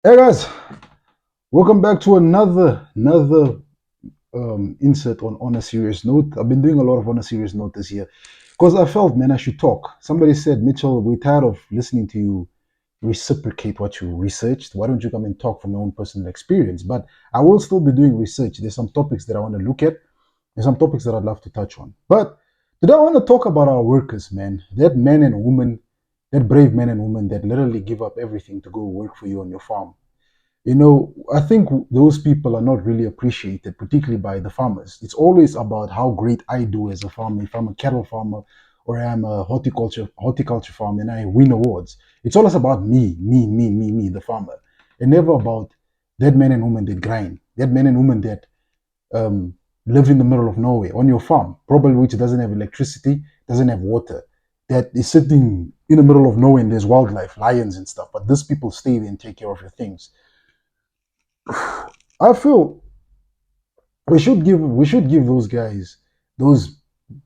Hey guys, welcome back to another insert on a serious note. I've been doing a lot of on a serious note this year because I felt, man, I should talk. Somebody said, Mitchell, we're tired of listening to you reciprocate what you researched. Why don't you come and talk from your own personal experience? But I will still be doing research. There's some topics that I want to look at. There's some topics that I'd love to touch on. But today I want to talk about our workers, man. That men and women, that brave men and women that literally give up everything to go work for you on your farm. I think those people are not really appreciated, particularly by the farmers. It's always about how great I do as a farmer. If I'm a cattle farmer or I'm a horticulture farmer and I win awards, it's always about me, the farmer, and never about that men and women that grind, that men and women that um, live in the middle of nowhere on your farm, probably which doesn't have electricity, doesn't have water, that is sitting in the middle of nowhere and there's wildlife, lions and stuff. But these people stay there and take care of your things. I feel we should give those guys, those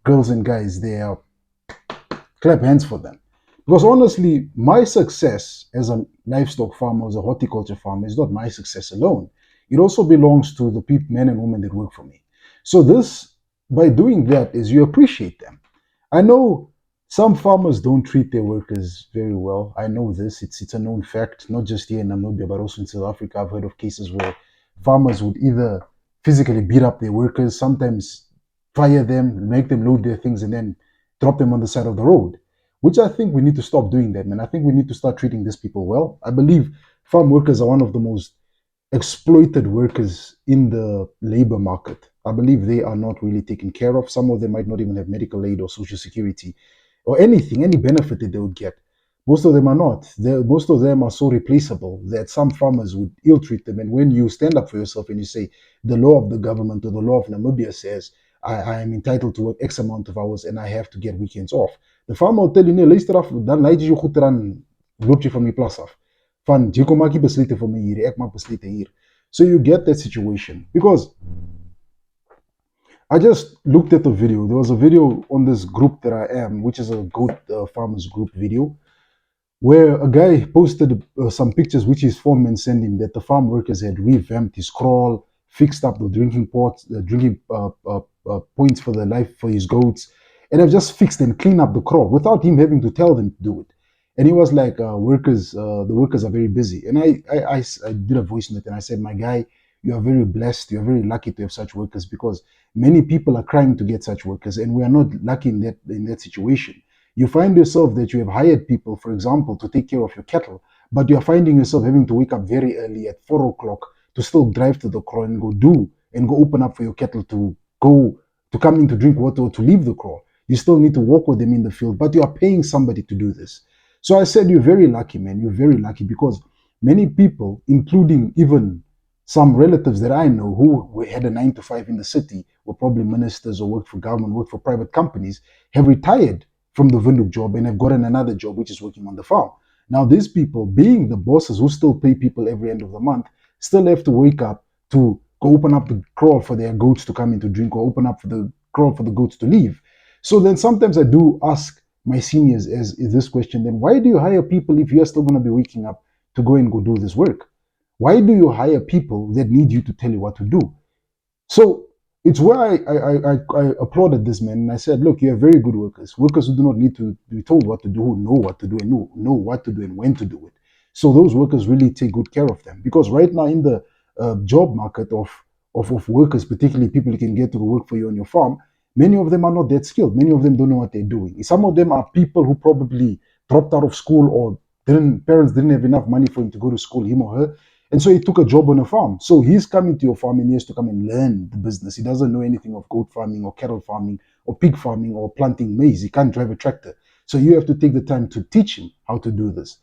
girls and guys, their clap hands for them. Because honestly, my success as a livestock farmer, as a horticulture farmer, is not my success alone. It also belongs to the people, men and women that work for me. So this, by doing that, is you appreciate them. I know some farmers don't treat their workers very well. I know this. It's a known fact, not just here in Namibia, but also in South Africa. I've heard of cases where farmers would either physically beat up their workers, sometimes fire them, make them load their things, and then drop them on the side of the road. Which I think we need to stop doing that, man. I think we need to start treating these people well. I believe farm workers are one of the most exploited workers in the labor market. I believe they are not really taken care of. Some of them might not even have medical aid or social security or anything, any benefit that they would get. Most of them are not. Most of them are so replaceable that some farmers would ill treat them. And when you stand up for yourself and you say, the law of the government or the law of Namibia says, I am entitled to work X amount of hours and I have to get weekends off. The farmer will tell you, nee, luister af, dan leid jy goed eraan, loop jy van die plas af. Van, jy kom maak jy beslite vir my hier, ek maak beslite hier. So you get that situation. Because I just looked at the video. There was a video on this group that I am, which is a goat farmers group video, where a guy posted some pictures which his foreman sent him that the farm workers had revamped his crawl, fixed up the drinking pots, the drinking points for the life for his goats, and have just fixed and cleaned up the crawl without him having to tell them to do it. And he was like, the workers are very busy. And I did a voice note and I said, my guy, you are very blessed. You are very lucky to have such workers because many people are crying to get such workers, and we are not lucky in that situation. You find yourself that you have hired people, for example, to take care of your cattle, but you're finding yourself having to wake up very early at 4 o'clock to still drive to the kraal and go open up for your cattle to come in to drink water or to leave the kraal. You still need to walk with them in the field, but you are paying somebody to do this. So I said, you're very lucky, man. You're very lucky because many people, including even some relatives that I know who had a 9 to 5 in the city, were probably ministers or worked for government, worked for private companies, have retired from the Windhoek job and have gotten another job, which is working on the farm. Now, these people, being the bosses who still pay people every end of the month, still have to wake up to go open up the kraal for their goats to come in to drink or open up for the kraal for the goats to leave. So then sometimes I do ask my seniors as is this question, then why do you hire people if you're still going to be waking up to go and go do this work? Why do you hire people that need you to tell you what to do? So it's where I applauded this man and I said, look, you have very good workers who do not need to be told what to do, who know what to do and know what to do and when to do it. So those workers really take good care of them because right now in the job market of workers, particularly people who can get to work for you on your farm, many of them are not that skilled. Many of them don't know what they're doing. Some of them are people who probably dropped out of school or parents didn't have enough money for him to go to school, him or her, and so he took a job on a farm. So he's coming to your farm and he has to come and learn the business. He doesn't know anything of goat farming or cattle farming or pig farming or planting maize. He can't drive a tractor. So you have to take the time to teach him how to do this.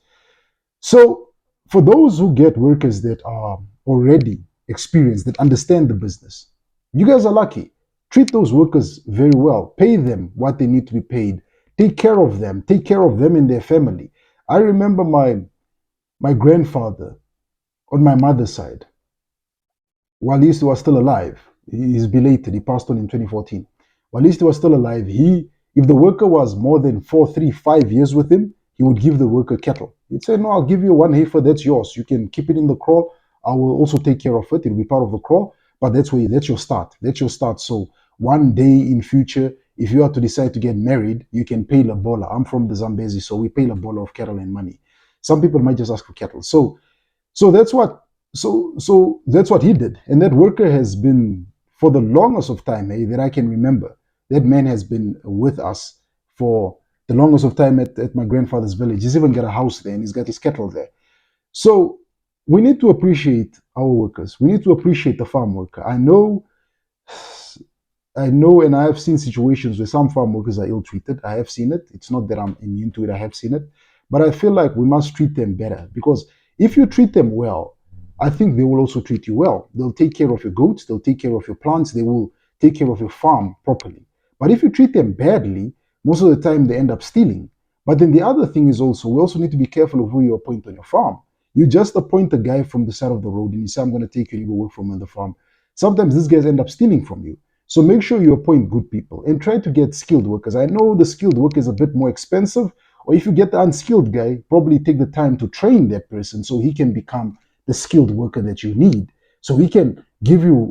So for those who get workers that are already experienced, that understand the business, you guys are lucky. Treat those workers very well. Pay them what they need to be paid. Take care of them. Take care of them and their family. I remember my grandfather on my mother's side, while he was still alive, he's belated, he passed on in 2014. While he was still alive, if the worker was more than 4, 3, 5 years with him, he would give the worker cattle. He'd say, no, I'll give you one heifer, that's yours. You can keep it in the kraal. I will also take care of it. It'll be part of the kraal. But that's your start. That's your start. So one day in future, if you are to decide to get married, you can pay Labola. I'm from the Zambezi, so we pay Labola of cattle and money. Some people might just ask for cattle. So that's what he did. And that worker has been for the longest of time, that I can remember. That man has been with us for the longest of time at my grandfather's village. He's even got a house there and he's got his cattle there. So we need to appreciate our workers. We need to appreciate the farm worker. I know, and I have seen situations where some farm workers are ill treated. I have seen it. It's not that I'm immune to it. I have seen it. But I feel like we must treat them better, because if you treat them well, I think they will also treat you well. They'll take care of your goats, they'll take care of your plants, they will take care of your farm properly. But if you treat them badly, most of the time they end up stealing. But then the other thing is also, we also need to be careful of who you appoint on your farm. You just appoint a guy from the side of the road and you say, I'm going to take you and you go work from on the farm. Sometimes these guys end up stealing from you. So make sure you appoint good people and try to get skilled workers. I know the skilled worker is a bit more expensive, or if you get the unskilled guy, probably take the time to train that person so he can become the skilled worker that you need. So he can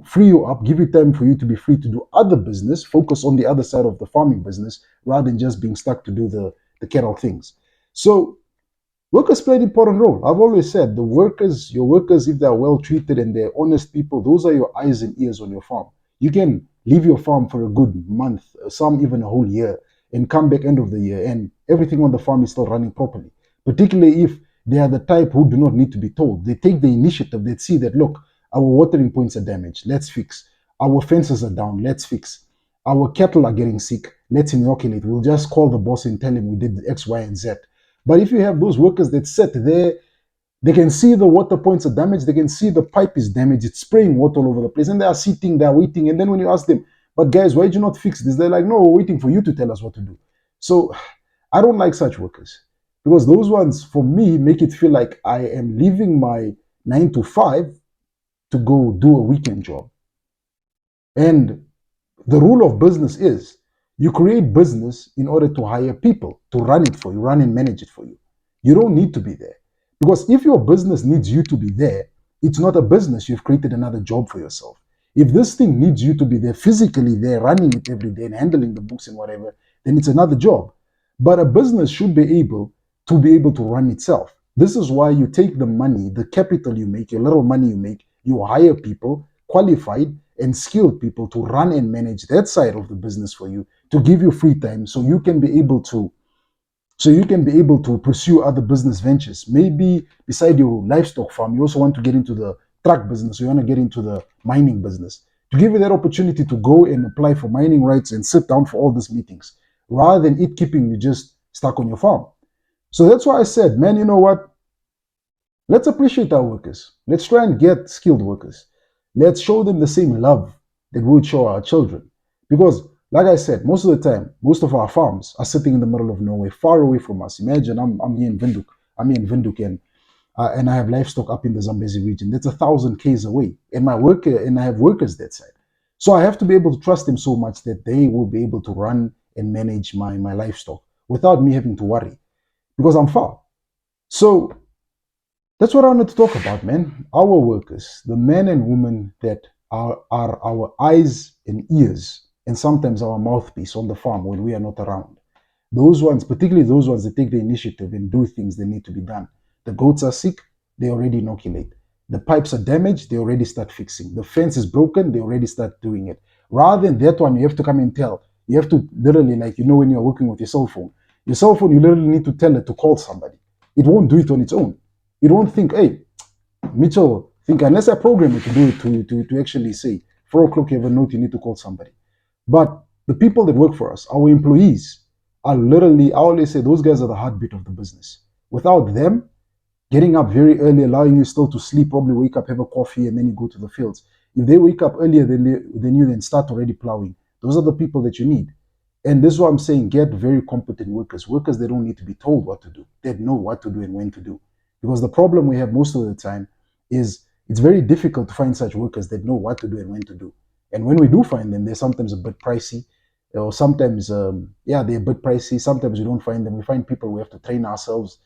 free you up, give you time for you to be free to do other business, focus on the other side of the farming business rather than just being stuck to do the cattle things. So workers play an important role. I've always said your workers, if they're well treated and they're honest people, those are your eyes and ears on your farm. You can leave your farm for a good month, some even a whole year, and come back end of the year, and everything on the farm is still running properly. Particularly if they are the type who do not need to be told. They take the initiative. They see that, look, our watering points are damaged. Let's fix. Our fences are down. Let's fix. Our cattle are getting sick. Let's inoculate. We'll just call the boss and tell him we did X, Y, and Z. But if you have those workers that sit there, they can see the water points are damaged, they can see the pipe is damaged, it's spraying water all over the place, and they are sitting there waiting. And then when you ask them, but guys, why did you not fix this? They're like, no, we're waiting for you to tell us what to do. So I don't like such workers, because those ones, for me, make it feel like I am leaving my 9 to 5 to go do a weekend job. And the rule of business is you create business in order to hire people to run it for you, run and manage it for you. You don't need to be there. Because if your business needs you to be there, it's not a business. You've created another job for yourself. If this thing needs you to be there, physically there, running it every day and handling the books and whatever, then it's another job. But a business should be able to run itself. This is why you take the money, the capital you make, your little money you make, you hire people, qualified and skilled people to run and manage that side of the business for you, to give you free time so you can be able to pursue other business ventures. Maybe beside your livestock farm, you also want to get into the truck business, you want to get into the mining business. To give you that opportunity to go and apply for mining rights and sit down for all these meetings, rather than it keeping you just stuck on your farm. So that's why I said, man, you know what? Let's appreciate our workers. Let's try and get skilled workers. Let's show them the same love that we would show our children. Because, like I said, most of the time, most of our farms are sitting in the middle of nowhere, far away from us. Imagine I'm here in Vinduk. I'm here in Vinduk, and I have livestock up in the Zambezi region. That's 1,000 k's away, and I have workers that side. So I have to be able to trust them so much that they will be able to run and manage my livestock without me having to worry, because I'm far. So that's what I wanted to talk about, man. Our workers, the men and women that are our eyes and ears, and sometimes our mouthpiece on the farm when we are not around. Those ones, particularly those ones that take the initiative and do things that need to be done. The goats are sick, they already inoculate. The pipes are damaged, they already start fixing. The fence is broken, they already start doing it. Rather than that one, you have to come and tell. You have to literally, like, when you're working with your cell phone, you literally need to tell it to call somebody. It won't do it on its own. You don't think, hey, Mitchell, unless I program it to do it, to actually say, 4 o'clock you have a note, you need to call somebody. But the people that work for us, our employees, are literally, I always say, those guys are the heartbeat of the business. Without them, getting up very early, allowing you still to sleep, probably wake up, have a coffee, and then you go to the fields. If they wake up earlier than you, then start already plowing. Those are the people that you need. And this is what I'm saying, get very competent workers. Workers, they don't need to be told what to do. They know what to do and when to do. Because the problem we have most of the time is it's very difficult to find such workers that know what to do and when to do. And when we do find them, they're sometimes a bit pricey, or sometimes, they're a bit pricey. Sometimes we don't find them. We find people we have to train ourselves.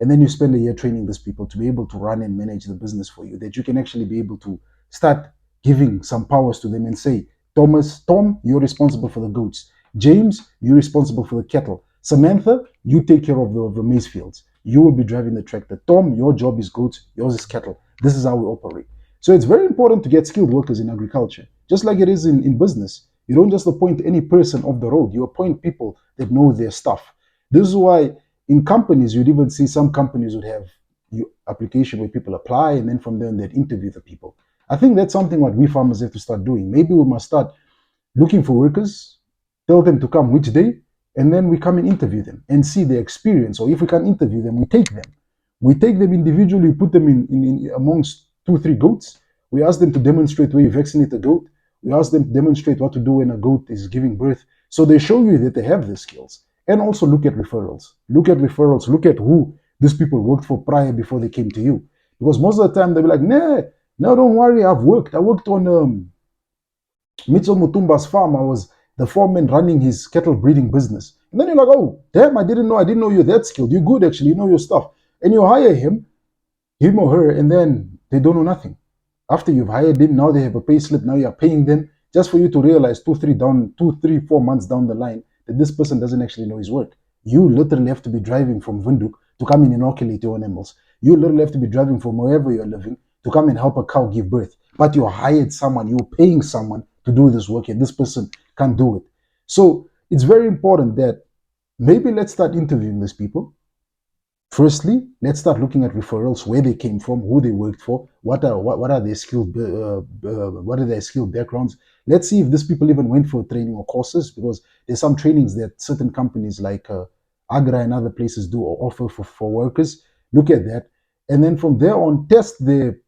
And then you spend a year training these people to be able to run and manage the business for you, that you can actually be able to start giving some powers to them and say, Tom, you're responsible for the goats. James, you're responsible for the cattle. Samantha, you take care of the maize fields. You will be driving the tractor. Tom, your job is goats, yours is cattle. This is how we operate. So it's very important to get skilled workers in agriculture, just like it is in business. You don't just appoint any person off the road, you appoint people that know their stuff. This is why in companies, you'd even see some companies would have you application where people apply, and then from there they'd interview the people. I think that's something what we farmers have to start doing. Maybe we must start looking for workers, tell them to come which day, and then we come and interview them and see their experience. Or if we can interview them, we take them. We take them individually, put them in amongst 2, 3 goats. We ask them to demonstrate where you vaccinate a goat. We ask them to demonstrate what to do when a goat is giving birth. So they show you that they have the skills. And also look at referrals. Look at referrals. Look at who these people worked for prior before they came to you. Because most of the time they'll be like, nah, no, don't worry, I've worked. I worked on Mitso Mutumba's farm. I was the foreman running his cattle breeding business. And then you're like, oh, damn, I didn't know you're that skilled. You're good, actually. You know your stuff. And you hire him or her, and then they don't know nothing. After you've hired them, now they have a pay slip. Now you're paying them just for you to realize 2, 3, 4 months down the line that this person doesn't actually know his work. You literally have to be driving from Vinduk to come and inoculate your animals. You literally have to be driving from wherever you're living to come and help a cow give birth. But you hired someone, you're paying someone to do this work, and this person can't do it. So it's very important that maybe let's start interviewing these people. Firstly, let's start looking at referrals, where they came from, who they worked for, what are their what are their skill backgrounds. Let's see if these people even went for training or courses, because there's some trainings that certain companies like Agra and other places do or offer for workers. Look at that, and then from there on, test the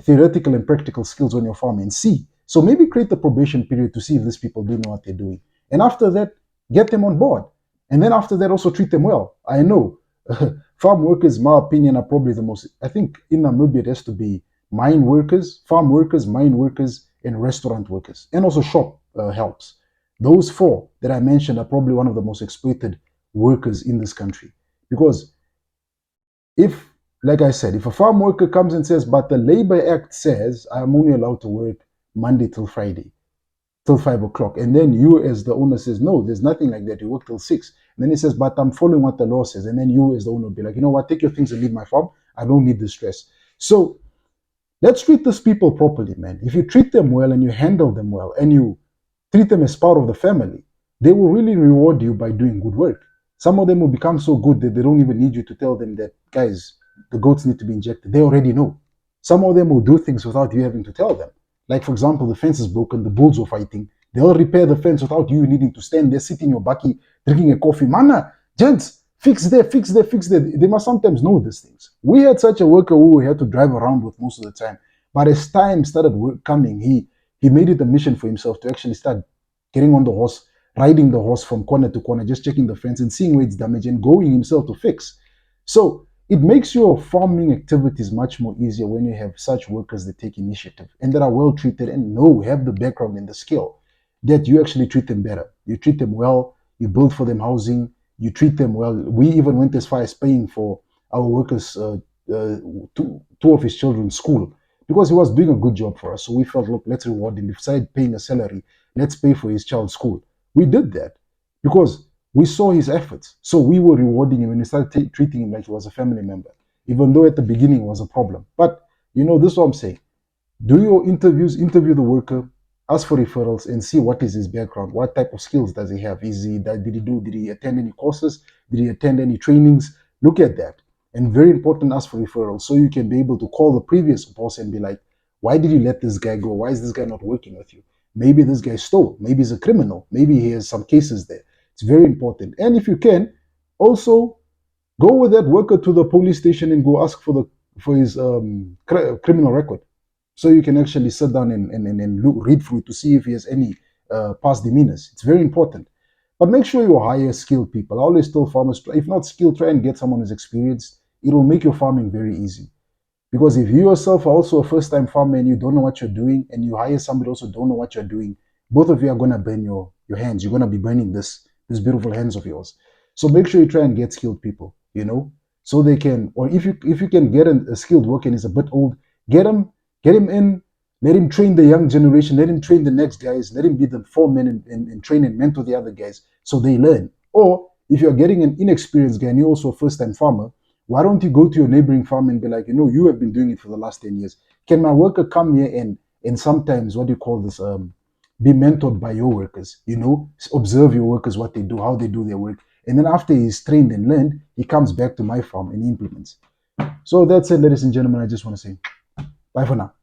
theoretical and practical skills on your farm and see. So maybe create a probation period to see if these people do know what they're doing, and after that, get them on board, and then after that, also treat them well. I know farm workers, in my opinion, are probably the most. I think in Namibia it has to be mine workers, farm workers, mine workers, and restaurant workers, and also shop helps. Those four that I mentioned are probably one of the most exploited workers in this country. Because if, like I said, if a farm worker comes and says, but the Labor Act says I'm only allowed to work Monday till Friday, till 5 o'clock. And then you, as the owner, says, no, there's nothing like that. You work till 6. And then he says, but I'm following what the law says. And then you, as the owner, will be like, you know what, take your things and leave my farm. I don't need the stress. So let's treat these people properly, man. If you treat them well and you handle them well and you treat them as part of the family, they will really reward you by doing good work. Some of them will become so good that they don't even need you to tell them that, guys, the goats need to be injected. They already know. Some of them will do things without you having to tell them. Like, for example, the fence is broken, the bulls are fighting. They'll repair the fence without you needing to stand there, sit in your bucky, drinking a coffee. Mana, gents, fix there, fix there, fix there. They must sometimes know these things. We had such a worker who we had to drive around with most of the time. But as time started coming, he made it a mission for himself to actually start getting on the horse, riding the horse from corner to corner, just checking the fence and seeing where it's damaged and going himself to fix. So it makes your farming activities much more easier when you have such workers that take initiative and that are well treated and have the background and the skill, that you actually treat them better. You treat them well, you build for them housing, you treat them well. We even went as far as paying for our workers two of his children's school, because he was doing a good job for us. So we felt, look, let's reward him. Besides paying a salary, let's pay for his child's school. We did that because we saw his efforts. So we were rewarding him and we started treating him like he was a family member, even though at the beginning it was a problem. But this is what I'm saying. Do your interviews, interview the worker, ask for referrals, and see what is his background. What type of skills does he have? Did he attend any courses? Did he attend any trainings? Look at that. And very important, ask for referrals so you can be able to call the previous boss and be like, why did you let this guy go? Why is this guy not working with you? Maybe this guy stole. Maybe he's a criminal. Maybe he has some cases there. It's very important. And if you can, also go with that worker to the police station and go ask for his criminal record, so you can actually sit down and read through to see if he has any past demeanors. It's very important. But make sure you hire skilled people. I always tell farmers, if not skilled, try and get someone who's experienced. It will make your farming very easy. Because if you yourself are also a first-time farmer and you don't know what you're doing, and you hire somebody also don't know what you're doing, both of you are going to burn your hands. You're going to be burning these beautiful hands of yours. So make sure you try and get skilled people, so they can, or if you can get a skilled worker and he's a bit old, get him in, let him train the young generation, let him train the next guys, let him be the foreman and train and mentor the other guys so they learn. Or if you're getting an inexperienced guy and you're also a first-time farmer, why don't you go to your neighboring farm and be like, you have been doing it for the last 10 years. Can my worker come here and sometimes, what do you call this, be mentored by your workers, observe your workers, what they do, how they do their work. And then after he's trained and learned, he comes back to my farm and he implements. So that's it, ladies and gentlemen. I just want to say bye for now.